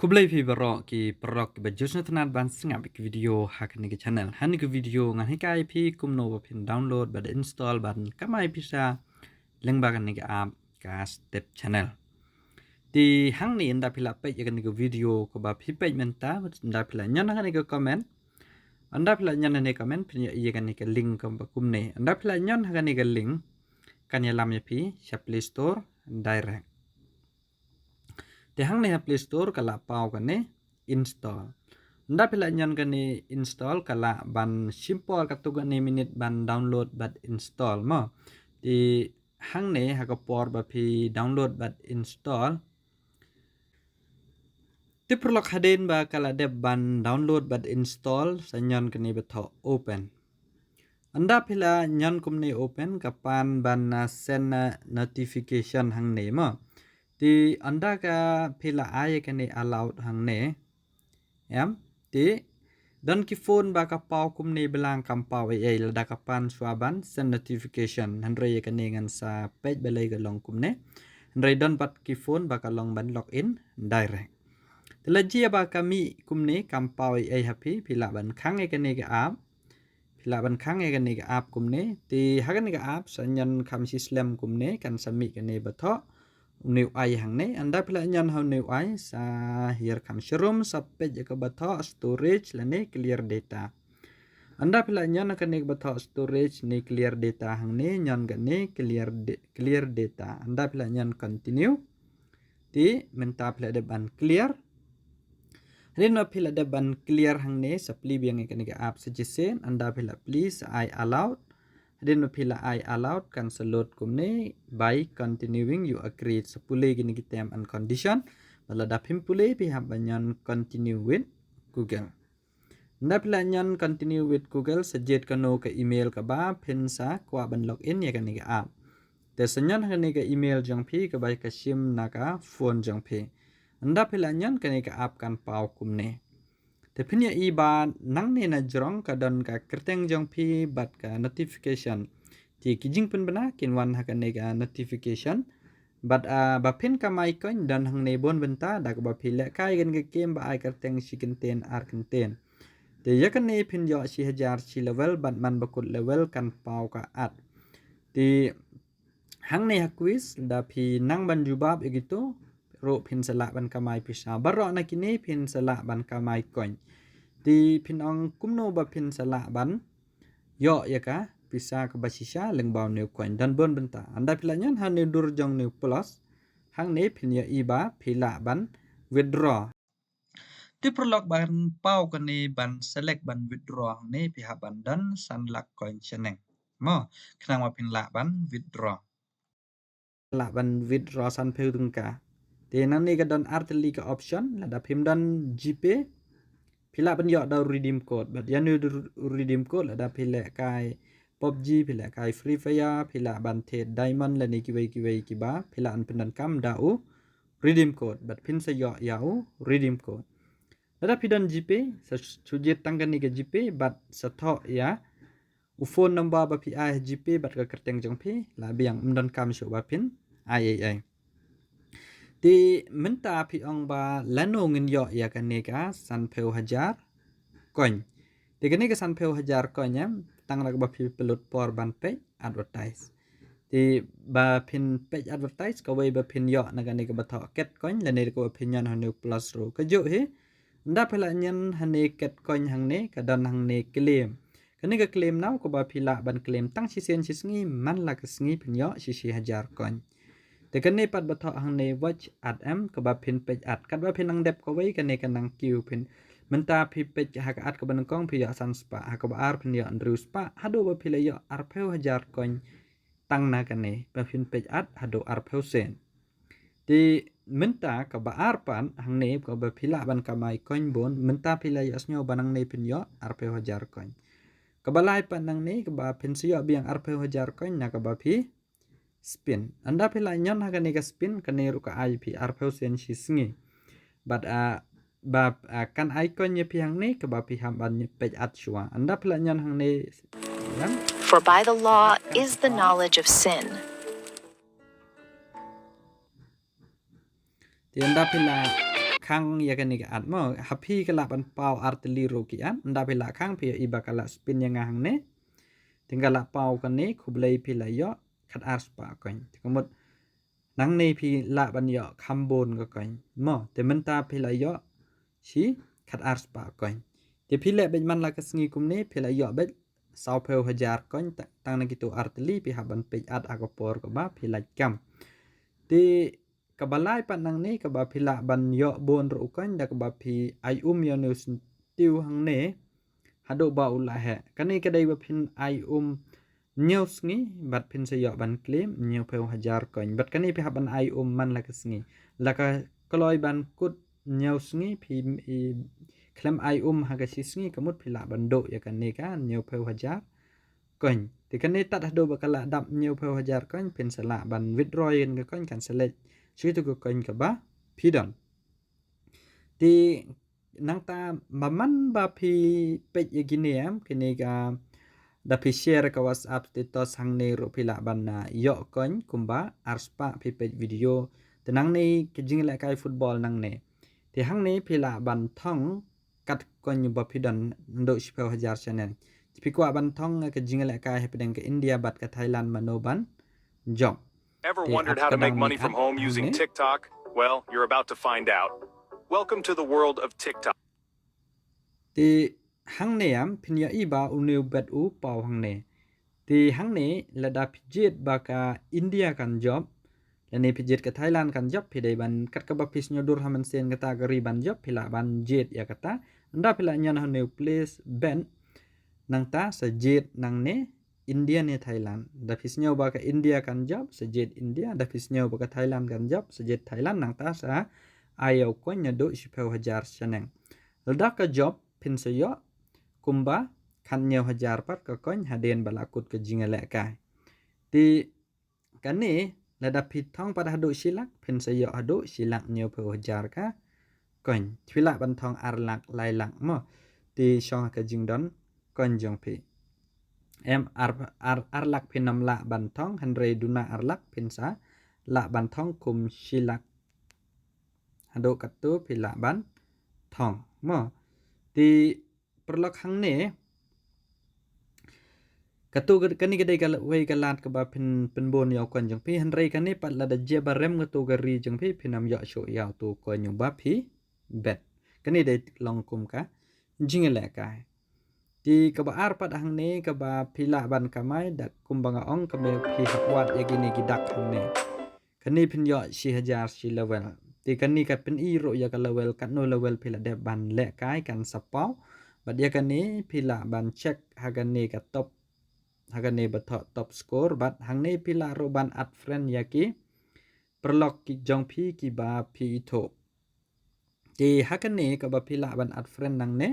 Kublai pi barok ki barok ki bajus na tanat ban singap ki video hak ni ke channel. Han ki video ngan hi kai pi kumno ba pin download ba install ban kamai pisa leng ba kan ni ke app ka step channel. Ti hang ni nda pila page kan ni ke video ko ba pi page menta nda pila nyan kan ni ke comment. Anda pila nyan ni comment pin ya kan ni ke link ko ba kumne. Anda pila nyan kan ni ke link kan ya lam ya pi sha Play Store direct. Ti hang ni Play Store kala pau kan ni install. Nda pila nyan kan ni install kala ban simple katu kan ni minute ban download bat install mo. Ti hang ni hakapor ba pi download bat install. Ti perlok hadin ba kala de ban download bat install sanyan kan ni beto open. Anda pila nyan kum ni open kapan ban send notification hang ni mo. Ti anda ka pila ay kan ni allowed hang ni. Ti dan ki phone ba ka pau kum ni belang kam pau ai lada kapan swaban send notification handre kan ni ngan sa page belai ka long kum ni. Handre don pat ki phone ba ka long ban login direct. Telaji ba kami kum ni kam pau ai happy pila ban khang ai kan ni ka app. Pila ban khang ai kan ni ka app kum ni. Ti hakan ni ka app sanyan kam sislam kum ni kan sami kan ni beto. New ai hang ni anda pila nyan how new ai sa here kam shroom sa page ka bato storage la ni clear data. Anda pila nyan kan ni bato storage ni clear data hang ni nyan kan ni clear data. Anda pila nyan continue. Ti minta pila de ban clear. Rin ma pila de ban clear hang ni sa pli biang kan ni ka app suggestion anda pila please I allowed. Din pila I allowed kan salot kum ni by continuing you agree sepule gini kita and condition bala dapim pule pihak banyan continue with Google. Nda pila nyan continue with Google suggest kano ke email ka ba pinsa kwa ban login ya kan ni ka app. Te senyan kan ni ka email jang pi ka bai ka sim na ka phone jang pi. Nda pila nyan kan ni ka app kan pau kum ni. Tapi ni iba nang ni na jrong ka don ka kerteng jong pi bat ka notification. Ti kijing pun bena kin wan hakan ni ka notification. Bat bapin ka mai coin dan hang ni bon benta dak ba pile kai gan ka game ba ai kerteng si kenten ar kenten. Ti yakan ni pin yo si hajar si level bat man bakut level kan pau ka at. Ti hang ni hakwis da pi nang ban jubab begitu. Ro pin salak ban kamai pisa. Barok na kini pin salak ban kamai coin. Di pin ong kumno ba pin salak ban. Yo ya ka pisa ke basisya lengbau new coin dan bon benta. Anda pila nyan han ni dur jong new plus. Hang ni pin ya iba pila ban withdraw. Di perlok ban pau kan ni ban select ban withdraw ni pihak ban dan san lak coin seneng. Mo kenang ma pin lak ban withdraw. Lak ban withdraw san peu tungka. Ti nang ni ka don arteli ka option la da pim dan GP pila ban yo da redeem code but ya nu redeem code la da pila kai PUBG pila kai Free Fire pila ban the diamond la ni kiwai ki ba pila an pendan kam da u redeem code but pin sa yo ya u redeem code. La da pidan GP sa sujet tangkan ni ka GP but sa tho ya u phone number ba pi ai GP but ka kerteng jong pi la biang mdan kam so ba pin ai. Ti minta pi ong ba lano ngin yo ya kan ni ka san peu hajar coin. Ti kan ni ka san peu hajar coin ya tang rak ba pi pelut por ban page advertise. Ti ba pin page advertise ka wei ba pin yo na kan ni ka ba tho ket coin la ni ko opinion han plus ro ka jo he. Nda pela nyen han ni ket coin hang ni ka dan hang ni claim. Kan ni ka claim now ko ba pila ban claim tang si sen si sngi man la ka sngi pin yo si hajar coin. Te kan ni pat bato hang ni watch ad em ka ba pin page ad kat ba pin ang dep ko wei kan ni kan nang queue pin menta pi page hak ad ka ban kong pi ya san spa hak ba ar pin ya andrew spa hado ba pila ya ar peu hajar coin tang na kan ni ba pin page ad hado ar peu sen. Ti menta ka ba ar pan hang ni ka ba pila ban ka mai coin bon menta pila ya snyo banang ni pin ya ar peu hajar coin. Ka ba lai pan nang ni ka ba pin siya biang ar peu hajar coin na ka ba pi spin. Anda pila nyon ha kan spin kan ni ruka IP arpeu sen si sngi. But kan icon nya pi hang ni ke ba pi ham ban page ad shwa. Anda pila nyon hang ni For by the law is the knowledge of sin. Ti anda pila khang ya kan ni at mo happy kala ban pau artillery ro ki an nda pila khang phi iba kala spin yang hang ne tinggal la pau kan ni khublei pila yo khat ars pa kan komot nang ni phi la ban yo khambon ko kan mo te menta pila yo si khat ars pa kan te phi le ben man la ka sngi kum ni pila yo bet sau pheu hajar kan tang na gitu artillery phi haban pe at akopor ko ba phi la kam ti kabalai panang ni kaba phila ban yo bon ro kan da kaba phi ai yo news tiu hang ne hado ba ula he kani kadai ba phin ai news ngi bat phin se yo ban claim new pheu hajar kan bat kani phi ban ai man la kasngi la ka koloi ban kut news ngi phi claim ai ha ka sisngi kamut phila ban do ya kan ni ka new pheu hajar kan ti kani tat hado ba kala dap new pheu hajar kan phin sala ban withdraw yen ka kan select Situ ko kain ka ba pidon ti nang ta maman ba phi pe yeginiam kini ga da phi share ka whatsapp status hang ne ro phila ban na yo kon kumba arspa phi pe video tenang ni ke jing la kai football nang ne ti hang ne phila ban thong kat kon ba pidon ndo shpel hajar channel phi kwa ban thong ke jing la kai hepedeng ke india bat ka thailand manoban job Ever wondered how to make money from home using TikTok? Well, you're about to find out. Welcome to the world of TikTok. Ti hang ne am phinya iba uneu bet u pau hang ne. Ti hang ne lada pijit baka India kan job. Lani pijit ke Thailand kan job pidai ban kat ka bapis nyodur haman sen kata gari ban job pila ban jet ya kata. Anda pila nyan haneu place ben nang ta sa jet nang ne India ne Thailand. Da pisnyo baka India kan job sejet India. Da pisnyo baka Thailand kan job sejet Thailand nang ta sa ayaw ko nya do shipeu hajar chaneng. Lada ka job pin sayo kumba kan nyaw hajar pat ka kon haden balakut ke jingale kai. Ti kani lada pitong pada hado silak pin sayo hado silak nyaw peu hajar ka kon. Twila bantong arlak lailak mo. Ti syong ka jingdon kon jong pi. Em arlak pinam la bantong handre duna arlak pinsa la bantong kum silak hado katu pila ban thong mo ti perlok hang ne katu kani kedai kala wei kalat ke ba pin bon yaw kon jong pi handre kani pat la da je barem ngatu gari jong pi pinam yo sho yaw tu ko nyu ba pi bet kani de long kum ka jingele kai ti kabaar pat hang ne kaba pila ban kamai dak kumbanga ong kabe phi hakwat yagini gidak hang ne kani pin yo si hajar si level ti kani kat pin i ro ya ka level kat no level pila de ban le kai kan sapau bad ya kani pila ban check hagane ka top hagane bathok top score bad hang ne pila ro ban at friend yaki perlok ki jong phi ki ba phi tho ti hagane ka ba pila ban at friend nang ne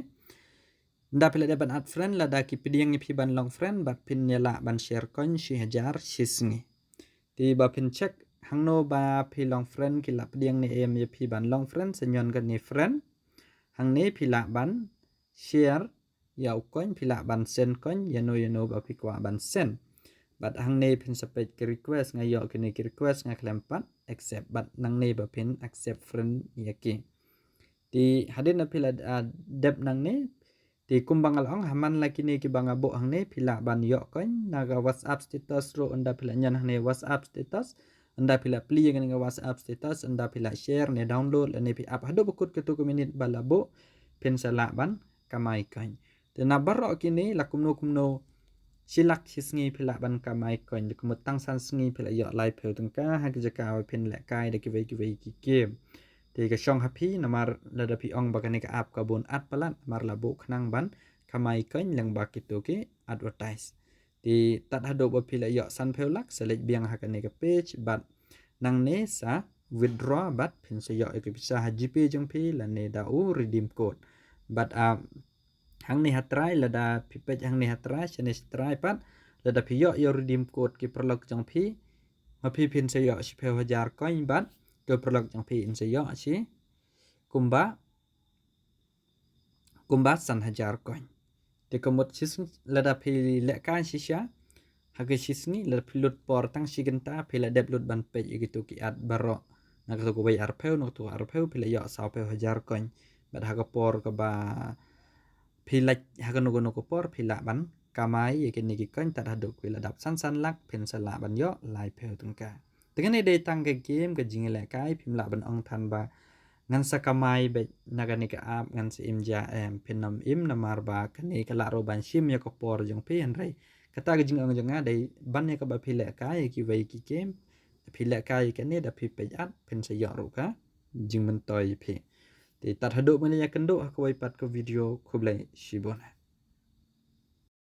nda pila de ban at friend la da ki pidiang phi ban long friend bat pin yala ban share kon si hajar sisngi ti ba pin check hang no ba phi long friend ki la pidiang ni em ye phi ban long friend senyon kan ni friend hang ne pila ban share yaw kon pila ban send kon yano ba phi kwa ban send bat hang ne pin sepet ki request nga yo ki request nga klempat accept bat nang ne ba pin accept friend yaki ti hadin na pila dep nang ne ti kumbangal ong haman laki ni ki banga bo hang ne pila ban yo kon naga whatsapp status ro anda pila nyan hang ne whatsapp status anda pila pli nga whatsapp status anda pila share ne download ne pi app hado bukut ke 2 minit balabo pin sala ban kamai kan te na barro kini lakumno kumno silak sisngi pila ban kamai kan kumut tang san sngi pila yo live peu tengka ha jaka pin le kai de ki ki game te ka shong happy namar lada pi ong bakani ka app ka bon at palat mar labo khnang ban kamai kan lang bakito ke advertise ti tat hado ba pila yo san peulak select biang hakane ka page bat nang ne sa withdraw bat pin se yo ke bisa ha gp jong pi la ne da u redeem code bat hang ne hatrai lada pi page hang ne hatrai chane try pat lada pi yo redeem code ki perlok jong pi ma pi pin se yo si peu hajar coin bat ke perlok jong pi in se yo si kumba san hajar coin te komot sis lada pi le kan sisya hage sisni lada pi lut por tang sigenta pi la deblut ban page gitu ki ad baro nak tu ko bai arpeu nak tu arpeu pila yo sau peu hajar kon bat ha por ka ba pila ha no ko por pila ban kamai ye ke ni ki kon tat haduk pila dap san lak pen sala ban yo lai peu tung ka dengan ni day tang ke game ke jing le kai phim la ban ong than ba ngan sa kamai be nagani ka ap ngan si im ja pen nam im namar ba kani ka la ro ban sim ya ko por jong pe an rai kata ke jing ong jong a day ban ya ka ba pila kai ki wei ki game pila kai ke ni da pi pe at pen sa yo ro ka jing men toy pe ti tat haduk men ya kendo ko wai pat ko video ko blai shibona